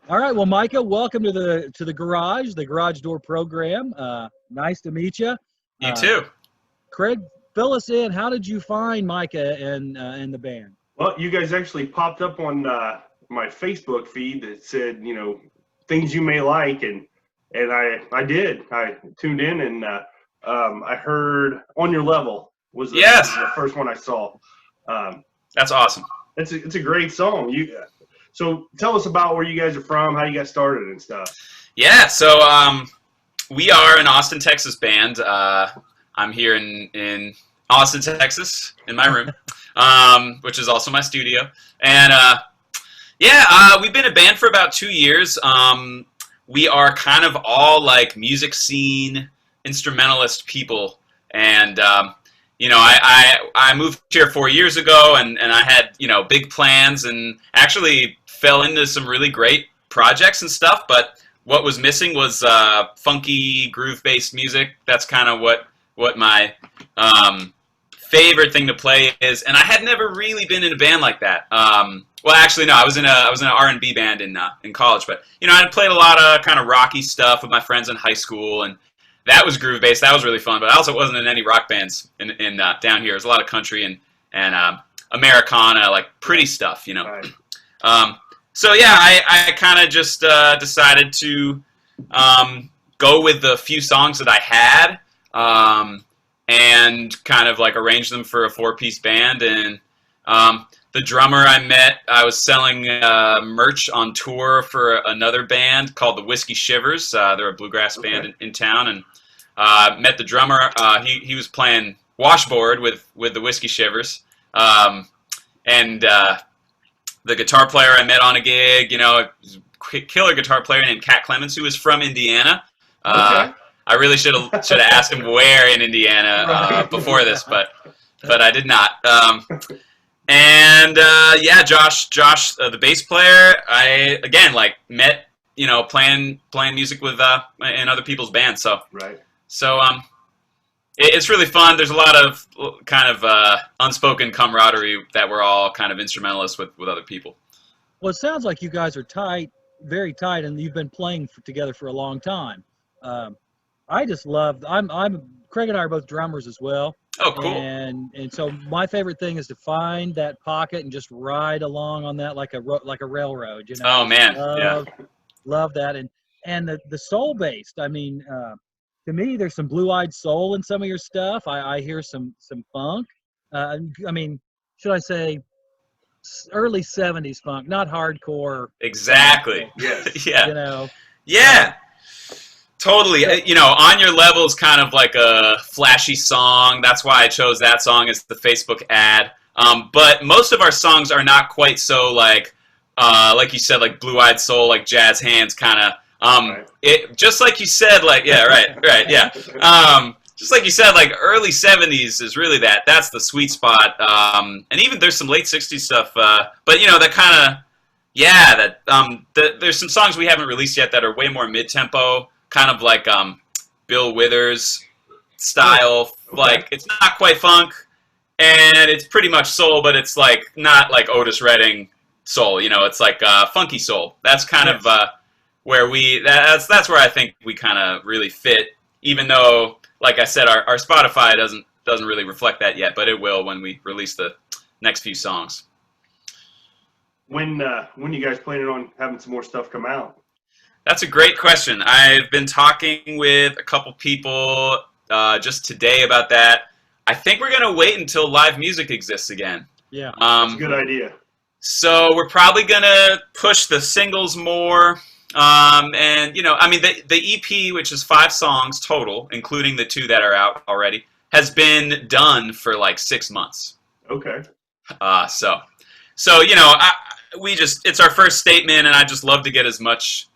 All right, well, Micah, welcome to the garage door program. Nice to meet you. You too. Craig, fill us in. How did you find Micah and the band? Well, you guys actually popped up on my Facebook feed that said, things you may like, and I did. I tuned in, and I heard On Your Level was the first one I saw. That's awesome. It's a great song. So tell us about where you guys are from, how you got started and stuff. Yeah, so we are an Austin, Texas band. I'm here in Austin, Texas, in my room, which is also my studio. And we've been a band for about 2 years. We are kind of all like music scene instrumentalist people, and I moved here 4 years ago, and I had big plans, and actually fell into some really great projects and stuff. But what was missing was funky groove-based music. That's kind of what my favorite thing to play is, and I had never really been in a band like that. Well, actually, no, I was in an R&B band in college, but I had played a lot of kind of rocky stuff with my friends in high school, and that was groove based. That was really fun, but I also wasn't in any rock bands in down here. There's a lot of country and Americana, like pretty stuff, Right. So yeah, I kind of just decided to go with the few songs that I had, and kind of like arrange them for a 4-piece band. And the drummer I met, I was selling merch on tour for another band called the Whiskey Shivers. They're a bluegrass band in town, and met the drummer. He was playing washboard with the Whiskey Shivers, and the guitar player I met on a gig, killer guitar player named Cat Clemens, who was from Indiana. Okay. I really should have asked him where in Indiana before this, but I did not. And Josh, the bass player, I again met playing music with in other people's bands. So right. So it's really fun. There's a lot of kind of unspoken camaraderie that we're all kind of instrumentalists with other people. Well, it sounds like you guys are tight, very tight, and you've been playing together for a long time. I just love. Craig and I are both drummers as well. Oh, cool. And so my favorite thing is to find that pocket and just ride along on that like a railroad. Oh man, love that. And the soul based. I mean, to me, there's some blue-eyed soul in some of your stuff. I hear some funk. I mean, should I say early 70s funk, not hardcore. Exactly. Yes. Yeah. Yeah. Totally. On Your Level is kind of like a flashy song. That's why I chose that song as the Facebook ad. But most of our songs are not quite so like you said, like blue-eyed soul, like jazz hands kind of. It just like you said, like yeah. Just like you said, like early 70s is really that's the sweet spot. And even there's some late 60s stuff. But that kind of there's some songs we haven't released yet that are way more mid-tempo. Kind of like Bill Withers style, like it's not quite funk, and it's pretty much soul, but it's like not like Otis Redding soul, it's like funky soul. That's kind of where that's where I think we kind of really fit. Even though, like I said, our Spotify doesn't really reflect that yet, but it will when we release the next few songs. When you guys planning on having some more stuff come out? That's a great question. I've been talking with a couple people just today about that. I think we're going to wait until live music exists again. Yeah, that's a good idea. So we're probably going to push the singles more. And, the EP, which is 5 songs total, including the 2 that are out already, has been done for like 6 months. Okay. It's our first statement, and I just love to get as much,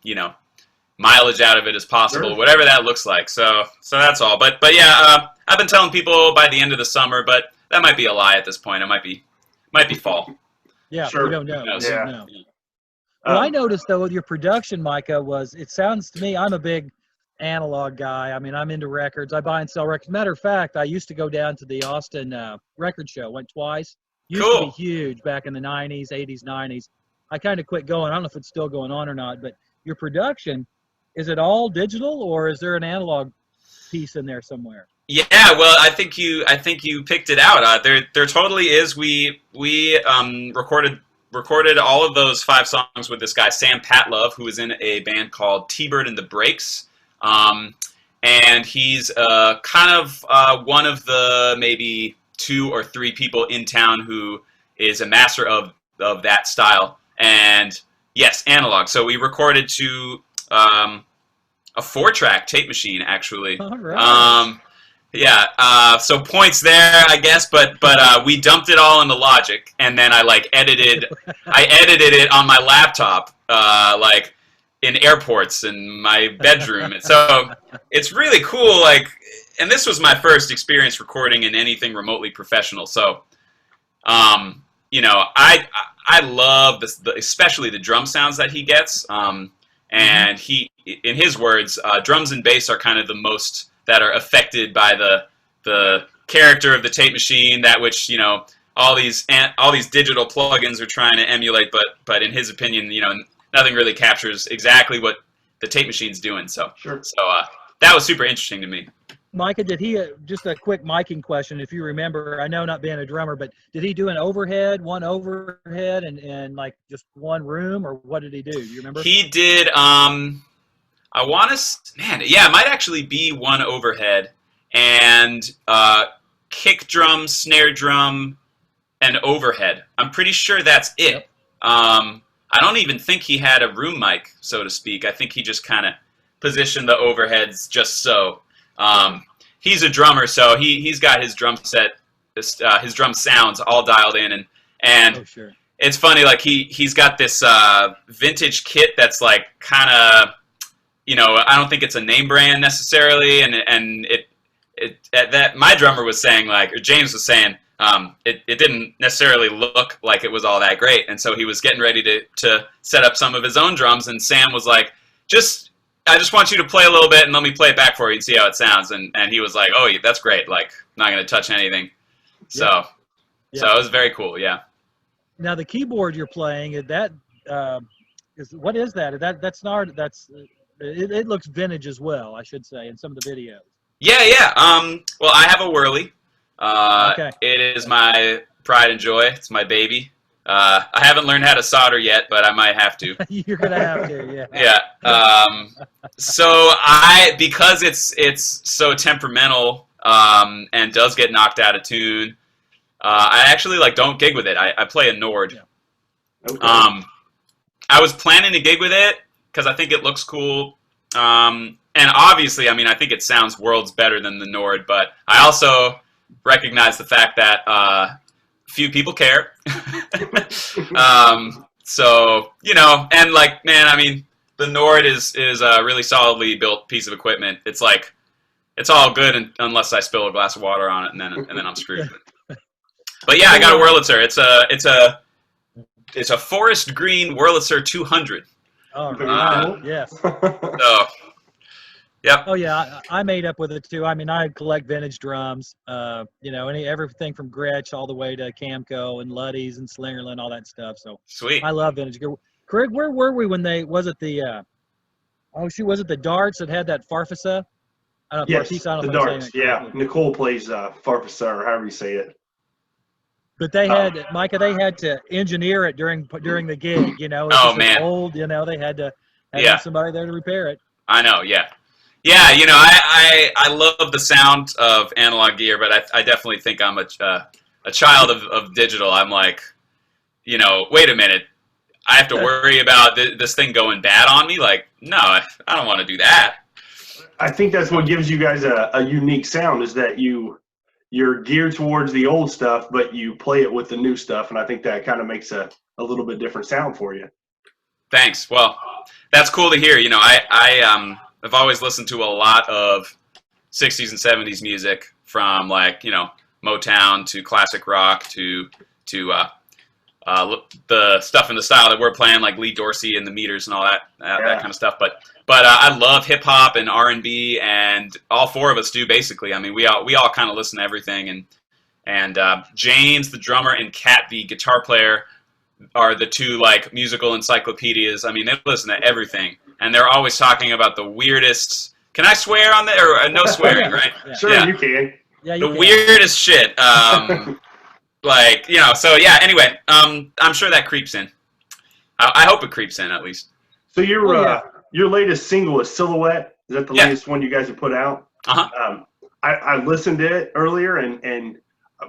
mileage out of it as possible, sure. Whatever that looks like. So that's all. But yeah, I've been telling people by the end of the summer, but that might be a lie at this point. It might be fall. Yeah, sure. We don't know. Yeah. Well, I noticed though with your production, Micah, it sounds to me, I'm a big analog guy. I mean, I'm into records. I buy and sell records. Matter of fact, I used to go down to the Austin record show. Went twice. Used to be huge back in the 90s, 80s, 90s. I kind of quit going. I don't know if it's still going on or not, but your production, is it all digital or is there an analog piece in there somewhere? Yeah, well, I think you picked it out. There totally is. We recorded all of those 5 songs with this guy Sam Patlove, who is in a band called T-Bird and the Breaks, and he's kind of one of the maybe 2 or 3 people in town who is a master of that style. And yes, analog. So we recorded to a 4-track tape machine, actually. All right. Yeah, so points there, I guess, but we dumped it all into Logic, and then I edited it on my laptop, like in airports in my bedroom. So it's really cool, and this was my first experience recording in anything remotely professional. So, I love this, especially the drum sounds that he gets. And he, in his words, drums and bass are kind of the most that are affected by the character of the tape machine, that which all these digital plugins are trying to emulate, but in his opinion, nothing really captures exactly what the tape machine's doing. So Sure. That was super interesting to me. Micah, did he, just a quick miking question, if you remember, I know not being a drummer, but did he do one overhead and like just one room, or what did he do? Do you remember? He did, it might actually be one overhead and kick drum, snare drum, and overhead. I'm pretty sure that's it. Yep. I don't even think he had a room mic, so to speak. I think he just kind of positioned the overheads just so. He's a drummer, so he's got his drum set, his drum sounds all dialed in, and Oh, sure. it's funny, like he's got this vintage kit that's like kind of, I don't think it's a name brand necessarily, and that my drummer was saying, or James was saying, it didn't necessarily look like it was all that great, and so he was getting ready to set up some of his own drums, and Sam was like, I just want you to play a little bit and let me play it back for you and see how it sounds, and he was like, oh, that's great, not going to touch anything, so it was very cool, yeah. Now the keyboard you're playing, what is that? It looks vintage as well, I should say, in some of the videos. Yeah. Well, I have a Whirly. Okay. It is my pride and joy. It's my baby. I haven't learned how to solder yet, but I might have to. You're gonna have to, yeah. Yeah. So because it's so temperamental and does get knocked out of tune, I actually don't gig with it. I play a Nord. Yeah. Okay. I was planning to gig with it because I think it looks cool. And obviously, I think it sounds worlds better than the Nord, but I also recognize the fact that few people care. So, and man, the Nord is a really solidly built piece of equipment. It's it's all good unless I spill a glass of water on it, and then I'm screwed. But yeah, I got a Wurlitzer. It's a forest green Wurlitzer 200. Oh, right. Yes. So, yep. Oh yeah, I made up with it too. I collect vintage drums. Everything from Gretsch all the way to Camco and Luddy's and Slingerland, all that stuff. So Sweet. I love vintage gear. Craig, where were we when was it the Darts that had that Farfisa? Yes, Farfisa, I don't the know if I'm saying Darts. that Yeah, correctly. Nicole plays Farfisa, or however you say it. But they had, Micah, they had to engineer it during the gig. It's Oh, just man. old. They had to have somebody there to repair it. I know, yeah. Yeah, I love the sound of analog gear, but I definitely think I'm a child of digital. I'm like, wait a minute. I have to worry about this thing going bad on me? No, I don't want to do that. I think that's what gives you guys a unique sound, is that you're geared towards the old stuff, but you play it with the new stuff, and I think that kind of makes a little bit different sound for you. Thanks. Well, that's cool to hear. I've always listened to a lot of 60s and 70s music, from Motown to classic rock to the stuff in the style that we're playing, like Lee Dorsey and the Meters and all that kind of stuff. But I love hip hop and R&B, and all 4 of us do, basically. We all kind of listen to everything, and James, the drummer, and Kat, the guitar player, are the two like musical encyclopedias. I mean, they listen to everything, and they're always talking about the weirdest. Can I swear on there? Or no swearing, right? Yeah. Sure, Yeah. you can. Yeah, you The can. weirdest shit. Like, you know. So yeah. Anyway, I'm sure that creeps in. I hope it creeps in at least. So your latest single is Silhouette. Is that the latest one you guys have put out? I listened to it earlier, and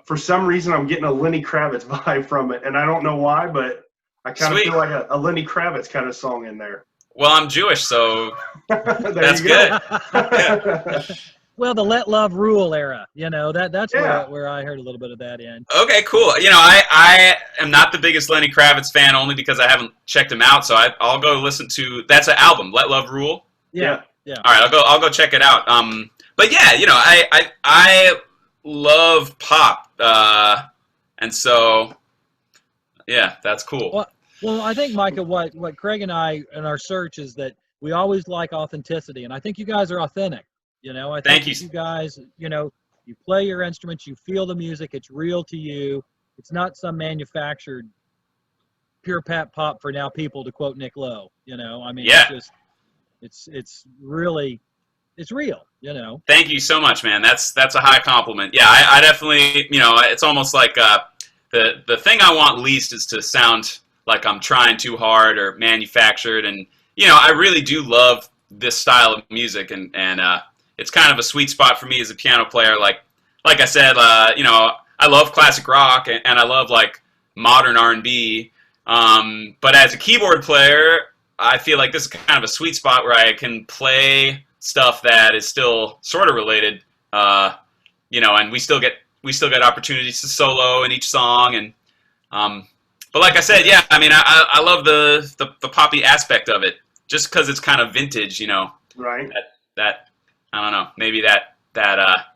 for some reason I'm getting a Lenny Kravitz vibe from it, and I don't know why, but I kind of feel like a Lenny Kravitz kind of song in there. Well, I'm Jewish, so that's you good. Yeah. Well, the Let Love Rule era, you know, that's where I heard a little bit of that in. Okay, cool. You know, I am not the biggest Lenny Kravitz fan, only because I haven't checked him out. So I'll go listen to that's an album, Let Love Rule. Yeah. All right, I'll go check it out. But yeah, you know, I love pop, and so yeah, that's cool. Well, I think, Micah, what Craig and I in our search is that we always like authenticity, and I think you guys are authentic. You know, I think you guys, you know, you play your instruments, you feel the music, it's real to you. It's not some manufactured pure pop for now people, to quote Nick Lowe. You know, I mean, it's really, it's real. You know. Thank you so much, man. That's a high compliment. Yeah, I definitely, you know, it's almost like the thing I want least is to sound like I'm trying too hard or manufactured, and you know, I really do love this style of music, and it's kind of a sweet spot for me as a piano player. Like I said, you know, I love classic rock and I love like modern R&B. But as a keyboard player, I feel like this is kind of a sweet spot where I can play stuff that is still sort of related. You know, and we still get opportunities to solo in each song. And but like I said, yeah, I mean, I love the poppy aspect of it, just because it's kind of vintage. You know, right? That I don't know. Maybe that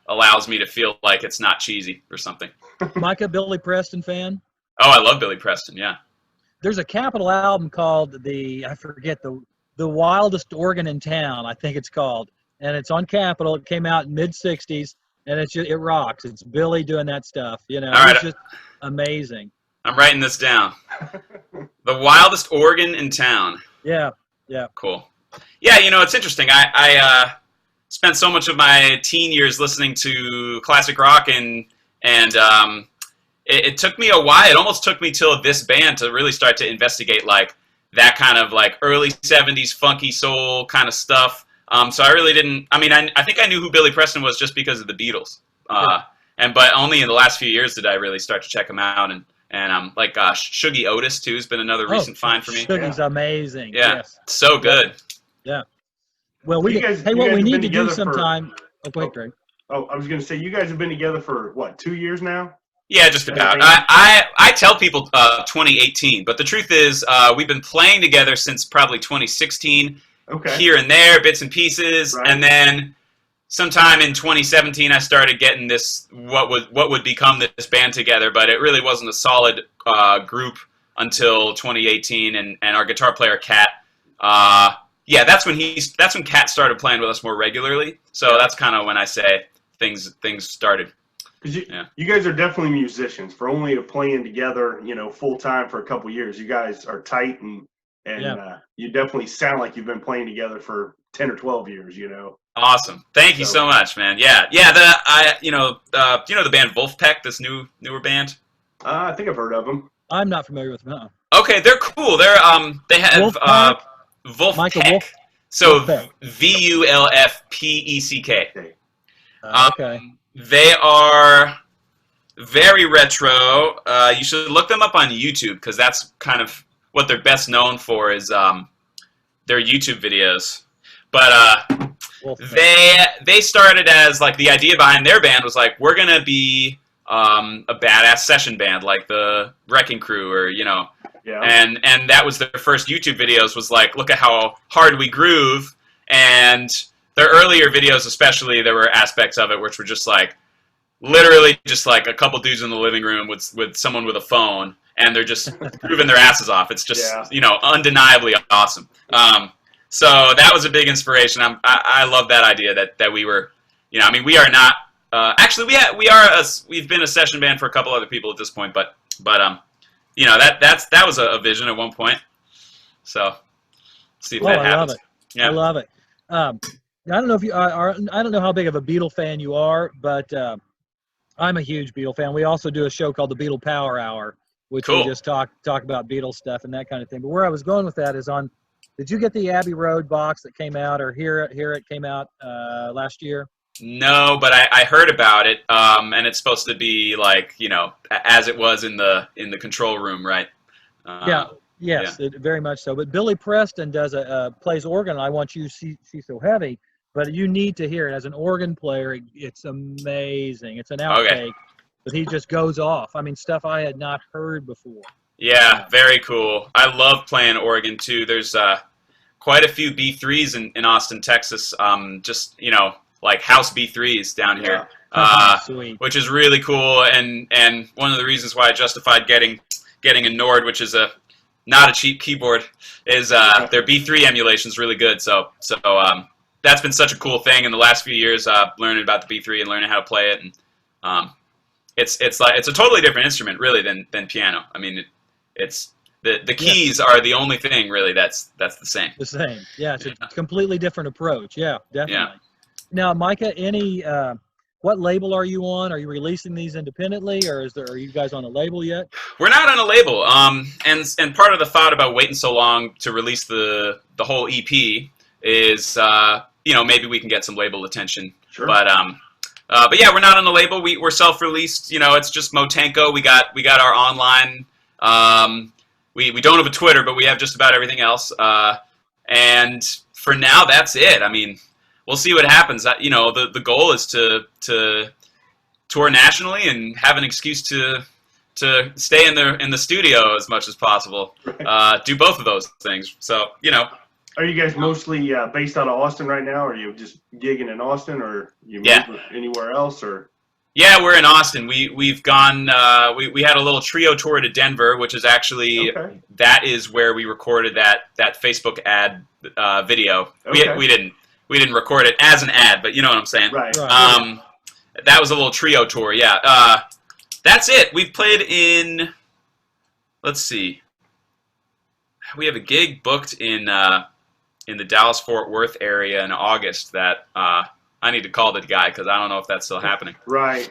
allows me to feel like it's not cheesy or something. Micah, Billy Preston fan? Oh, I love Billy Preston. Yeah. There's a Capitol album called I forget the Wildest Organ in Town, I think it's called, and it's on Capitol. It came out in mid-'60s, and it rocks. It's Billy doing that stuff. You know, it's just amazing. I'm writing this down. The Wildest Organ in Town. Yeah. Cool. Yeah, you know, it's interesting. I spent so much of my teen years listening to classic rock, and it took me a while. It almost took me till this band to really start to investigate like that kind of like early 70s funky soul kind of stuff. So I really didn't. I mean, I think I knew who Billy Preston was just because of the Beatles. But only in the last few years did I really start to check him out. And like Shuggy Otis too has been another recent find for me. Shuggy's amazing. Yeah, yes. So good. Yeah. Well, what we need to do sometime. Oh, wait, Greg. Oh, I was going to say, you guys have been together for what, 2 years now? Yeah, just about. I tell people 2018, but the truth is we've been playing together since probably 2016. Okay. Here and there, bits and pieces, right. And then sometime in 2017, I started getting this what would become this band together, but it really wasn't a solid group until 2018, and our guitar player Kat. Yeah, that's when Kat started playing with us more regularly. So that's kind of when I say things started. Because you guys are definitely musicians. For only playing together, you know, full time for a couple years, you guys are tight, and you definitely sound like you've been playing together for 10 or 12 years. You know. Awesome. Thank you so much, man. Yeah. You know the band Wolfpack, this newer band. I think I've heard of them. I'm not familiar with them. Okay, they're cool. They have Wolfpack. So Vulfpeck. Okay. They are very retro. You should look them up on YouTube because that's kind of what they're best known for is their YouTube videos. But they started as like the idea behind their band was like we're gonna be a badass session band like the Wrecking Crew or you know. Yeah. And that was their first YouTube videos was like look at how hard we groove, and their earlier videos especially there were aspects of it which were just like literally just like a couple dudes in the living room with someone with a phone and they're just grooving their asses off. It's just you know undeniably awesome. So that was a big inspiration. I love that idea that we were, you know, I mean we are not actually we've been a session band for a couple other people at this point, but that was a vision at one point. So see if that happens. I love it. Yeah. I love it. I don't know if you are. I don't know how big of a Beatle fan you are, but I'm a huge Beatle fan. We also do a show called the Beatle Power Hour, which Cool. we just talk about Beatles stuff and that kind of thing. But where I was going with that is on. Did you get the Abbey Road box that came out, or here it came out last year? No, but I heard about it, and it's supposed to be like, as it was in the control room, right? Yes, very much so. But Billy Preston does plays organ. I Want You See So Heavy, but you need to hear it as an organ player. It's amazing. It's an outtake, but he just goes off. I mean, stuff I had not heard before. Yeah, very cool. I love playing organ too. There's quite a few B3s in Austin, Texas. Just like house B3s down here, Sweet. Which is really cool. And one of the reasons why I justified getting a Nord, which is not a cheap keyboard, is their B3 emulation is really good. So that's been such a cool thing in the last few years, learning about the B3 and learning how to play it. And it's a totally different instrument really than piano. I mean, it's the keys are the only thing really that's the same. The same. Yeah, it's a completely different approach. Yeah, definitely. Yeah. Now, Micah, what label are you on? Are you releasing these independently, or are you guys on a label yet? We're not on a label. And part of the thought about waiting so long to release the whole EP is maybe we can get some label attention. Sure. But yeah, we're not on a label. We're self-released. It's just Motenko. We got our online. We don't have a Twitter, but we have just about everything else. And for now, that's it. I mean, we'll see what happens. The goal is to tour nationally and have an excuse to stay in the studio as much as possible. Do both of those things. So Are you guys mostly based out of Austin right now? Or are you just gigging in Austin, or you move anywhere else, or? Yeah, we're in Austin. We've gone. We had a little trio tour to Denver, which is actually that is where we recorded that Facebook ad video. Okay. We didn't record it as an ad, but you know what I'm saying. Right. That was a little trio tour. Yeah. That's it. We've played in. Let's see. We have a gig booked in the Dallas-Fort Worth area in August that. I need to call the guy because I don't know if that's still happening. Right.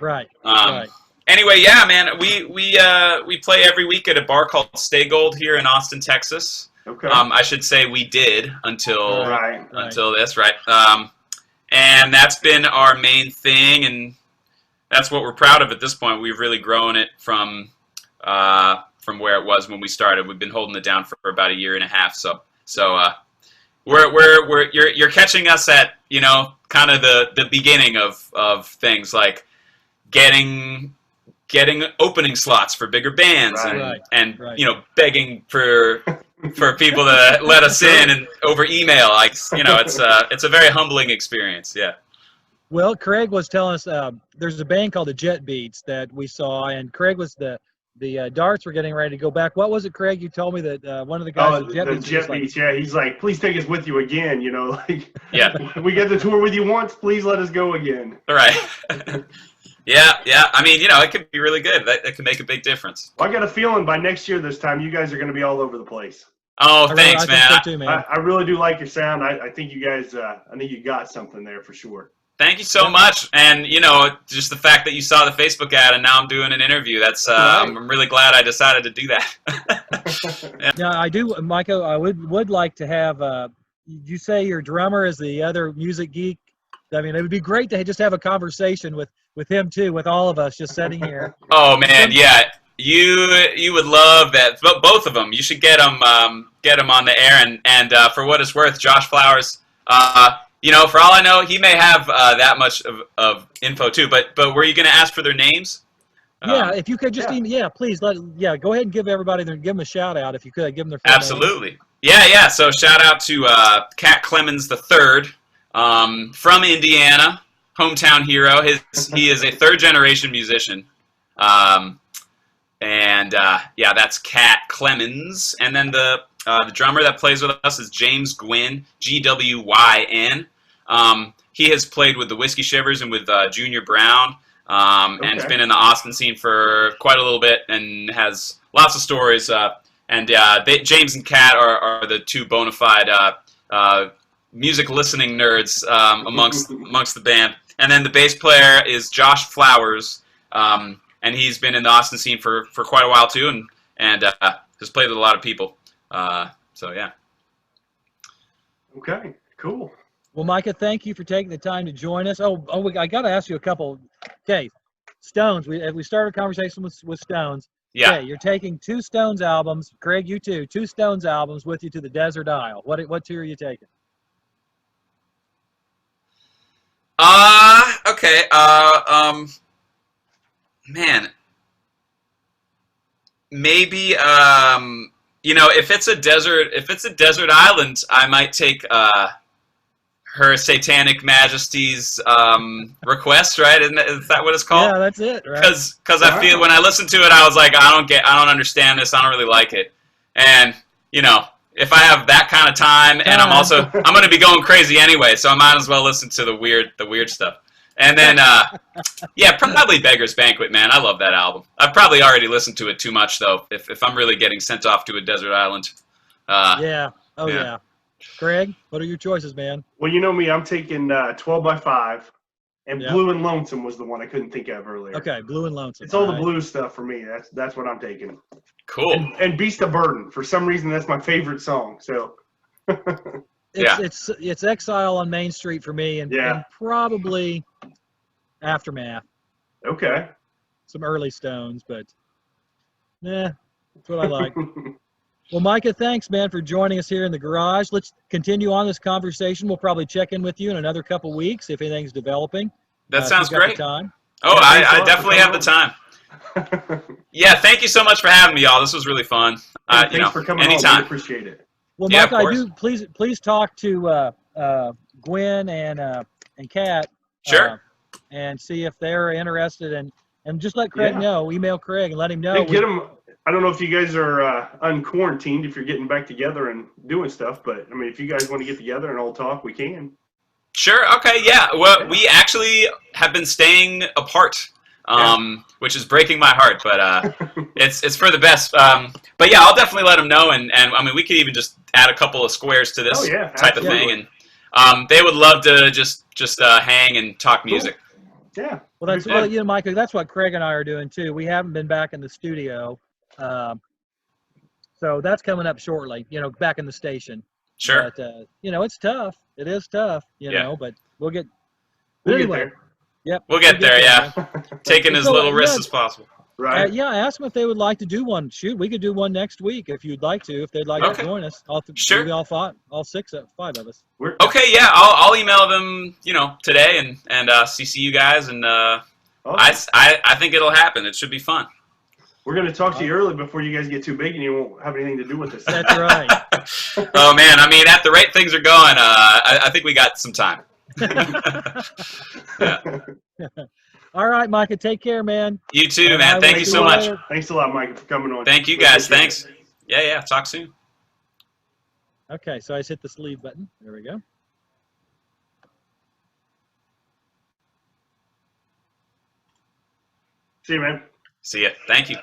Anyway, yeah, man, we play every week at a bar called Stay Gold here in Austin, Texas. Okay. I should say we did until this, right? And that's been our main thing, and that's what we're proud of at this point. We've really grown it from where it was when we started. We've been holding it down for about a year and a half. So you're catching us at kind of the beginning of things like getting opening slots for bigger bands and begging for people to let us in and over email. Like it's a very humbling experience. Yeah. Well, Craig was telling us there's a band called the Jet Beats that we saw, and Craig was the darts were getting ready to go back. What was it, Craig? You told me that one of the guys at Jet Beats. Yeah, he's like, please take us with you again. Yeah. We get the tour with you once. Please let us go again. All right. Yeah. I mean, it could be really good. That could make a big difference. Well, I got a feeling by next year this time, you guys are going to be all over the place. Oh, thanks, I man. think so too, man. I really do like your sound. I think you guys, I think you got something there for sure. Thank you so much. And, just the fact that you saw the Facebook ad and now I'm doing an interview, that's I'm really glad I decided to do that. Yeah, I do, Micah, I would like to have, you say your drummer is the other music geek. I mean, it would be great to just have a conversation with him, too, with all of us just sitting here. Oh, man, yeah. You would love that. Both of them. You should get them on the air. And for what it's worth, Josh Flowers, for all I know, he may have that much of info too. But were you going to ask for their names? Yeah, if you could just please go ahead and give them a shout out if you could, give them their phone Absolutely. Names. Yeah. So shout out to Cat Clemens III from Indiana, hometown hero. He is a third generation musician. That's Cat Clemens, and then the drummer that plays with us is James Gwynn, Gwyn. He has played with the Whiskey Shivers and with Junior Brown, and has been in the Austin scene for quite a little bit, and has lots of stories. And James and Kat are the two bona fide music listening nerds amongst the band. And then the bass player is Josh Flowers, and he's been in the Austin scene for quite a while too, and has played with a lot of people. So yeah. Okay, cool. Well, Micah, thank you for taking the time to join us. I got to ask you a couple. Okay, Stones. We started a conversation with Stones. Yeah. Okay, you're taking 2 Stones albums. Craig, you too. 2 Stones albums with you to the Desert Isle. What 2 are you taking? Okay. Man. Maybe if it's a desert island, I might take Her Satanic Majesty's request, right? Is that what it's called? Yeah, that's it, right? Because I feel when I listened to it, I was like, I don't understand this. I don't really like it. And if I have that kind of time, and I'm going to be going crazy anyway, so I might as well listen to the weird stuff. And then probably Beggar's Banquet, man. I love that album. I've probably already listened to it too much though. If I'm really getting sent off to a desert island. Yeah. Craig, what are your choices, man? Well, you know me, I'm taking 12 by 5, and Blue and Lonesome was the one I couldn't think of earlier. Okay, Blue and Lonesome. It's all the blues stuff for me. That's what I'm taking. Cool. And Beast of Burden. For some reason, that's my favorite song. So. It's Exile on Main Street for me, and probably Aftermath. Okay. Some early Stones, but that's what I like. Well, Micah, thanks, man, for joining us here in the garage. Let's continue on this conversation. We'll probably check in with you in another couple weeks if anything's developing. That sounds great. Time. Oh, I definitely have the time. Yeah, thank you so much for having me, y'all. This was really fun. Thanks for coming anytime. on. We appreciate it. Well, Micah, please talk to Gwen and Kat. Sure. And see if they're interested, and just let Craig know. Email Craig and let him know. Hey, get them. I don't know if you guys are unquarantined, if you're getting back together and doing stuff, but I mean, if you guys want to get together and all talk, we can. Sure. Okay. Yeah. Well, we actually have been staying apart, which is breaking my heart, but it's for the best. But yeah, I'll definitely let them know, and I mean, we could even just add a couple of squares to this type of thing, and they would love to just hang and talk music. Cool. Yeah. Well, that's Micah. That's what Craig and I are doing too. We haven't been back in the studio. So that's coming up shortly, back in the station. Sure. But, it's tough. It is tough, but we'll get there. Yep. We'll get there, yeah. Taking as little risks as possible. Right. Ask them if they would like to do one. Shoot, we could do one next week if you'd like to, if they'd like to join us. Sure. Maybe all 5 of us. Okay, yeah, I'll email them, today and CC you guys, and awesome. I think it'll happen. It should be fun. We're going to talk to you early before you guys get too big and you won't have anything to do with this. That's right. Oh, man. I mean, at the rate things are going, I think we got some time. Yeah. All right, Micah. Take care, man. You too, man. Thank you so much. Thanks a lot, Micah, for coming on. Thank you, guys. Thanks. Yeah. Talk soon. Okay, so I just hit the sleeve button. There we go. See you, man. See ya. Thank you.